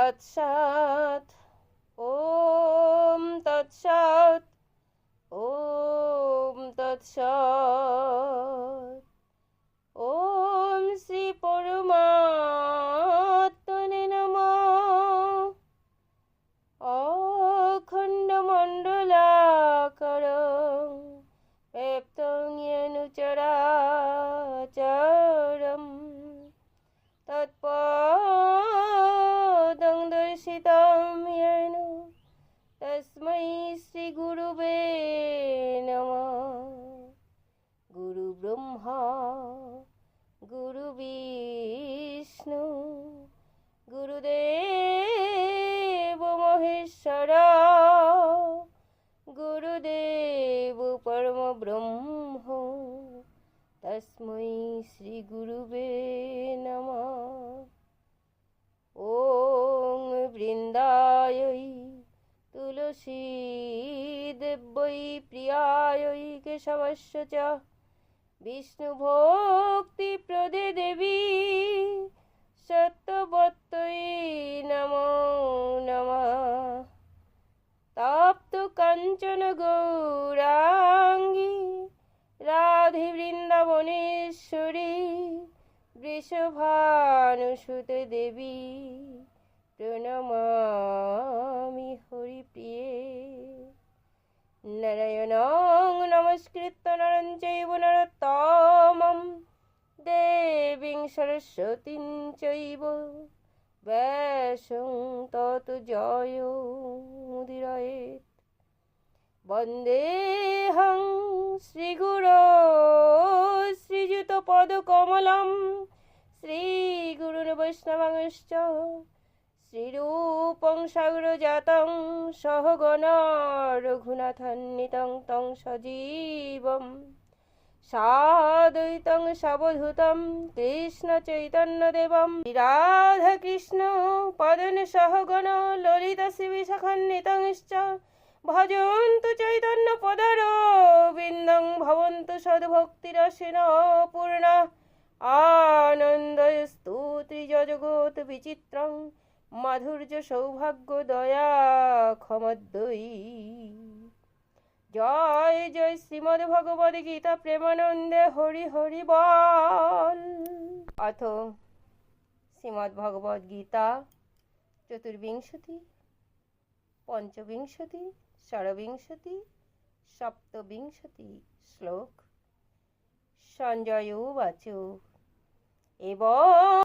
তৎসৎ। ওম তৎসৎ। ওম তৎসৎ। ওম শ্রী পরমাত্মনে নমঃ। অখণ্ডমণ্ডলাকারং ব্যপ্তং येन চরাচরম তৎপদং দর্শিतं येन তস্मै শ্রী গুরুবে নমঃ। গুরু ব্রহ্মা গুরু বিষ্ণু গুরুদেব মহেশ্বর গুরুদেব পরম ব্রহ্ম তস্मै শ্রী গুরুবে নমঃ। ওং বৃন্দায় তুলসী দেব্যৈ প্রিয়ায় কেশবস্য চ বিষ্ণু ভক্তি প্রদে দেবী সত্যবত্যৈ নমো নমঃ। তপ্ত কাঞ্চন গৌরাঙ্গী রাধে বৃন্দাবনেশ্বরী বৃষভানুসুতে দেবী প্রণমামি হরিপ্রিয়ে। নারায়ণং নমস্কৃত্য নরং চৈব নরোত্তমং দেবীং সরস্বতীং চৈব ব্যাসং ততো জয়মুদীরয়েৎ। বন্দেহং শ্রীগুরো শ্রীযুতপদকমলং শ্রীগুরুन् বৈষ্ণবাংশ্চ শ্রীরূপং সাগরজাতং সহগণা রঘুনাথান্বিতং তং সজীবং সাদ্বৈতং সাবধূतं কৃষ্ণ চৈতন্যদেবং রাধাকৃষ্ণ পদন সহগণ ললিতা শ্রীবিশাখান্বিতংশ্চ ভজন্তু চৈতন্য পদারবিন্দং ভবন্তু সদ্ভক্তিরসিন পূর্ণা আনন্দস্তু ত্রিজগৎ বিচিত্রং মাধুর্য সৌভাগ্য দয়া ক্ষমদ্বয়ী। জয় জয় শ্রীমদ্ ভগবদ গীতা প্রেমানন্দে হরি হরি বল। অথ শ্রীমদ্ ভগবদ গীতা চতুর্বিংশতি পঞ্চবিংশতি ষড়বিংশতি সপ্তবিংশতি শ্লোক। সঞ্জয় উবাচ এবং